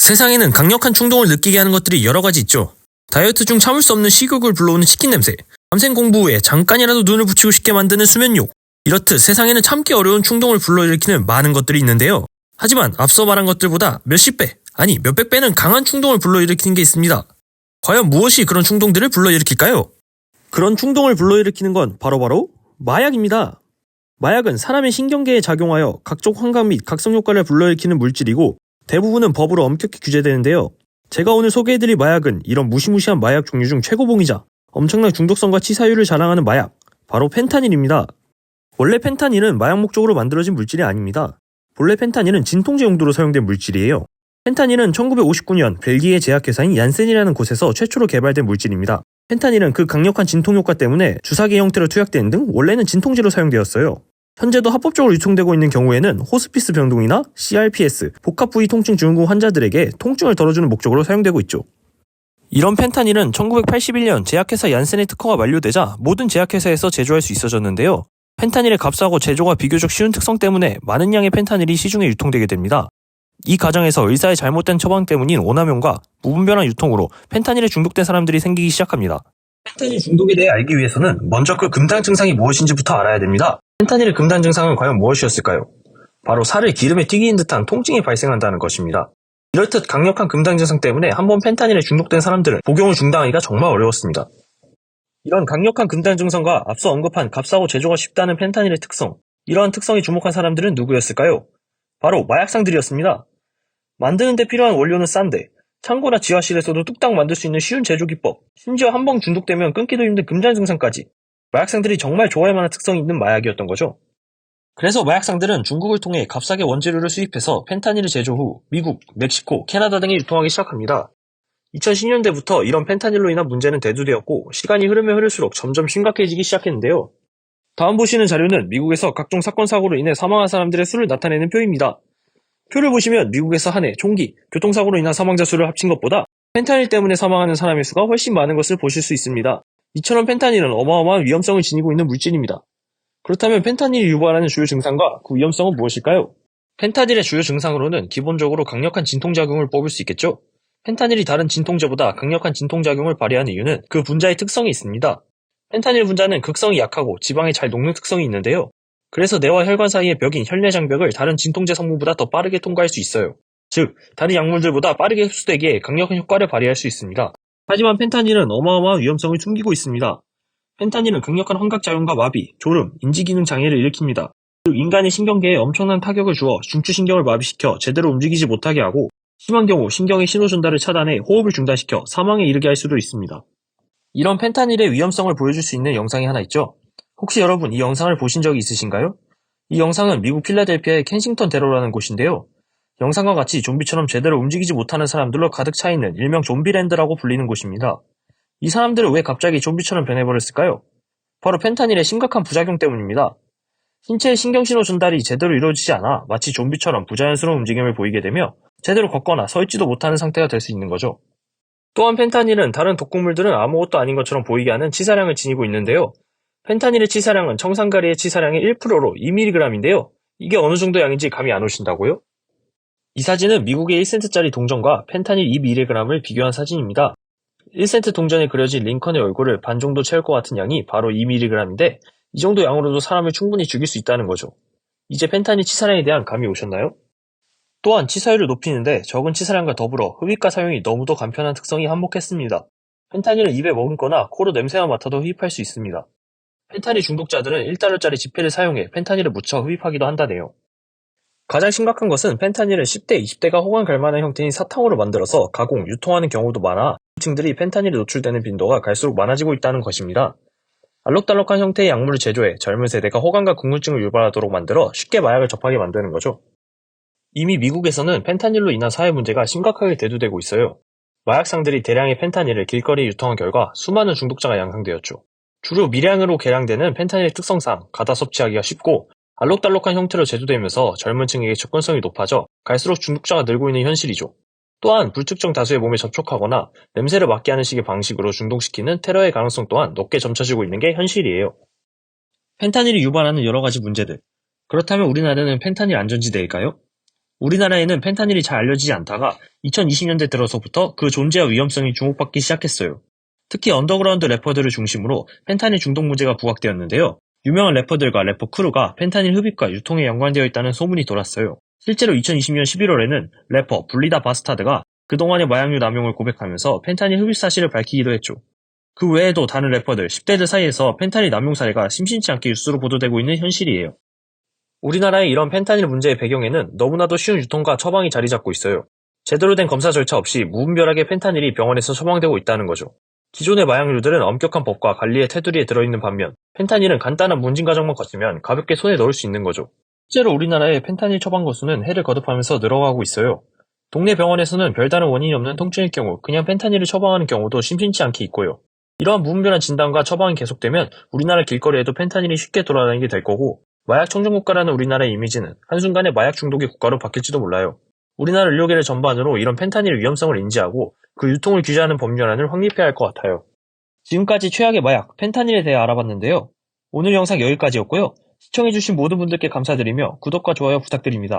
세상에는 강력한 충동을 느끼게 하는 것들이 여러 가지 있죠. 다이어트 중 참을 수 없는 식욕을 불러오는 치킨 냄새, 밤샘 공부 후에 잠깐이라도 눈을 붙이고 싶게 만드는 수면욕, 이렇듯 세상에는 참기 어려운 충동을 불러일으키는 많은 것들이 있는데요. 하지만 앞서 말한 것들보다 몇십 배, 아니 몇백 배는 강한 충동을 불러일으키는 게 있습니다. 과연 무엇이 그런 충동들을 불러일으킬까요? 그런 충동을 불러일으키는 건 바로 마약입니다. 마약은 사람의 신경계에 작용하여 각종 환각 및 각성 효과를 불러일으키는 물질이고 대부분은 법으로 엄격히 규제되는데요. 제가 오늘 소개해드릴 마약은 이런 무시무시한 마약 종류 중 최고봉이자 엄청난 중독성과 치사율을 자랑하는 마약, 바로 펜타닐입니다. 원래 펜타닐은 마약 목적으로 만들어진 물질이 아닙니다. 본래 펜타닐은 진통제 용도로 사용된 물질이에요. 펜타닐은 1959년 벨기에 제약회사인 얀센이라는 곳에서 최초로 개발된 물질입니다. 펜타닐은 그 강력한 진통 효과 때문에 주사기 형태로 투약되는 등 원래는 진통제로 사용되었어요. 현재도 합법적으로 유통되고 있는 경우에는 호스피스 병동이나 CRPS, 복합 부위 통증 증후군 환자들에게 통증을 덜어주는 목적으로 사용되고 있죠. 이런 펜타닐은 1981년 제약회사 얀센의 특허가 만료되자 모든 제약회사에서 제조할 수 있어졌는데요. 펜타닐의 값싸고 제조가 비교적 쉬운 특성 때문에 많은 양의 펜타닐이 시중에 유통되게 됩니다. 이 과정에서 의사의 잘못된 처방 때문인 오남용과 무분별한 유통으로 펜타닐에 중독된 사람들이 생기기 시작합니다. 펜타닐 중독에 대해 알기 위해서는 먼저 그 금단 증상이 무엇인지부터 알아야 됩니다. 펜타닐의 금단 증상은 과연 무엇이었을까요? 바로 살을 기름에 튀기는 듯한 통증이 발생한다는 것입니다. 이렇듯 강력한 금단 증상 때문에 한번 펜타닐에 중독된 사람들은 복용을 중단하기가 정말 어려웠습니다. 이런 강력한 금단 증상과 앞서 언급한 값싸고 제조가 쉽다는 펜타닐의 특성, 이러한 특성에 주목한 사람들은 누구였을까요? 바로 마약상들이었습니다. 만드는 데 필요한 원료는 싼데 창고나 지하실에서도 뚝딱 만들 수 있는 쉬운 제조 기법, 심지어 한 번 중독되면 끊기도 힘든 금단 증상까지 마약상들이 정말 좋아할 만한 특성이 있는 마약이었던 거죠. 그래서 마약상들은 중국을 통해 값싸게 원재료를 수입해서 펜타닐을 제조 후 미국, 멕시코, 캐나다 등에 유통하기 시작합니다. 2010년대부터 이런 펜타닐로 인한 문제는 대두되었고 시간이 흐르면 흐를수록 점점 심각해지기 시작했는데요. 다음 보시는 자료는 미국에서 각종 사건 사고로 인해 사망한 사람들의 수를 나타내는 표입니다. 표를 보시면 미국에서 한 해 총기, 교통사고로 인한 사망자 수를 합친 것보다 펜타닐 때문에 사망하는 사람의 수가 훨씬 많은 것을 보실 수 있습니다. 이처럼 펜타닐은 어마어마한 위험성을 지니고 있는 물질입니다. 그렇다면 펜타닐이 유발하는 주요 증상과 그 위험성은 무엇일까요? 펜타닐의 주요 증상으로는 기본적으로 강력한 진통작용을 뽑을 수 있겠죠? 펜타닐이 다른 진통제보다 강력한 진통작용을 발휘하는 이유는 그 분자의 특성이 있습니다. 펜타닐 분자는 극성이 약하고 지방에 잘 녹는 특성이 있는데요. 그래서 뇌와 혈관 사이의 벽인 혈내장벽을 다른 진통제 성분보다 더 빠르게 통과할 수 있어요. 즉, 다른 약물들보다 빠르게 흡수되기에 강력한 효과를 발휘할 수 있습니다. 하지만 펜타닐은 어마어마한 위험성을 숨기고 있습니다. 펜타닐은 강력한 환각작용과 마비, 졸음, 인지기능 장애를 일으킵니다. 즉 인간의 신경계에 엄청난 타격을 주어 중추신경을 마비시켜 제대로 움직이지 못하게 하고 심한 경우 신경의 신호 전달을 차단해 호흡을 중단시켜 사망에 이르게 할 수도 있습니다. 이런 펜타닐의 위험성을 보여줄 수 있는 영상이 하나 있죠. 혹시 여러분 이 영상을 보신 적이 있으신가요? 이 영상은 미국 필라델피아의 켄싱턴 대로라는 곳인데요. 영상과 같이 좀비처럼 제대로 움직이지 못하는 사람들로 가득 차있는 일명 좀비랜드라고 불리는 곳입니다. 이 사람들은 왜 갑자기 좀비처럼 변해버렸을까요? 바로 펜타닐의 심각한 부작용 때문입니다. 신체의 신경신호 전달이 제대로 이루어지지 않아 마치 좀비처럼 부자연스러운 움직임을 보이게 되며 제대로 걷거나 서 있지도 못하는 상태가 될 수 있는 거죠. 또한 펜타닐은 다른 독극물들은 아무것도 아닌 것처럼 보이게 하는 치사량을 지니고 있는데요. 펜타닐의 치사량은 청산가리의 치사량의 1%로 2mg인데요. 이게 어느 정도 양인지 감이 안 오신다고요? 이 사진은 미국의 1센트짜리 동전과 펜타닐 2mg을 비교한 사진입니다. 1센트 동전에 그려진 링컨의 얼굴을 반 정도 채울 것 같은 양이 바로 2mg인데 이 정도 양으로도 사람을 충분히 죽일 수 있다는 거죠. 이제 펜타닐 치사량에 대한 감이 오셨나요? 또한 치사율을 높이는데 적은 치사량과 더불어 흡입과 사용이 너무도 간편한 특성이 한몫했습니다. 펜타닐을 입에 머금거나 코로 냄새만 맡아도 흡입할 수 있습니다. 펜타닐 중독자들은 1달러짜리 지폐를 사용해 펜타닐을 묻혀 흡입하기도 한다네요. 가장 심각한 것은 펜타닐을 10대, 20대가 호감 갈만한 형태인 사탕으로 만들어서 가공, 유통하는 경우도 많아 층들이 펜타닐에 노출되는 빈도가 갈수록 많아지고 있다는 것입니다. 알록달록한 형태의 약물을 제조해 젊은 세대가 호감과 궁금증을 유발하도록 만들어 쉽게 마약을 접하게 만드는 거죠. 이미 미국에서는 펜타닐로 인한 사회 문제가 심각하게 대두되고 있어요. 마약상들이 대량의 펜타닐을 길거리에 유통한 결과 수많은 중독자가 양상되었죠. 주로 미량으로 계량되는 펜타닐의 특성상 가다 섭취하기가 쉽고 알록달록한 형태로 제조되면서 젊은 층에게 접근성이 높아져 갈수록 중독자가 늘고 있는 현실이죠. 또한 불특정 다수의 몸에 접촉하거나 냄새를 맡게 하는 식의 방식으로 중독시키는 테러의 가능성 또한 높게 점쳐지고 있는 게 현실이에요. 펜타닐이 유발하는 여러 가지 문제들. 그렇다면 우리나라는 펜타닐 안전지대일까요? 우리나라에는 펜타닐이 잘 알려지지 않다가 2020년대 들어서부터 그 존재와 위험성이 주목받기 시작했어요. 특히 언더그라운드 래퍼들을 중심으로 펜타닐 중독 문제가 부각되었는데요. 유명한 래퍼들과 래퍼 크루가 펜타닐 흡입과 유통에 연관되어 있다는 소문이 돌았어요. 실제로 2020년 11월에는 래퍼 블리다 바스타드가 그동안의 마약류 남용을 고백하면서 펜타닐 흡입 사실을 밝히기도 했죠. 그 외에도 다른 래퍼들, 10대들 사이에서 펜타닐 남용 사례가 심심치 않게 뉴스로 보도되고 있는 현실이에요. 우리나라의 이런 펜타닐 문제의 배경에는 너무나도 쉬운 유통과 처방이 자리 잡고 있어요. 제대로 된 검사 절차 없이 무분별하게 펜타닐이 병원에서 처방되고 있다는 거죠. 기존의 마약류들은 엄격한 법과 관리의 테두리에 들어있는 반면 펜타닐은 간단한 문진 과정만 거치면 가볍게 손에 넣을 수 있는 거죠. 실제로 우리나라의 펜타닐 처방 건수는 해를 거듭하면서 늘어가고 있어요. 동네 병원에서는 별다른 원인이 없는 통증일 경우 그냥 펜타닐을 처방하는 경우도 심심치 않게 있고요. 이러한 무분별한 진단과 처방이 계속되면 우리나라 길거리에도 펜타닐이 쉽게 돌아다니게 될 거고 마약 청정국가라는 우리나라의 이미지는 한순간에 마약 중독의 국가로 바뀔지도 몰라요. 우리나라 의료계를 전반으로 이런 펜타닐의 위험성을 인지하고 그 유통을 규제하는 법률안을 확립해야 할 것 같아요. 지금까지 최악의 마약, 펜타닐에 대해 알아봤는데요. 오늘 영상 여기까지였고요. 시청해주신 모든 분들께 감사드리며 구독과 좋아요 부탁드립니다.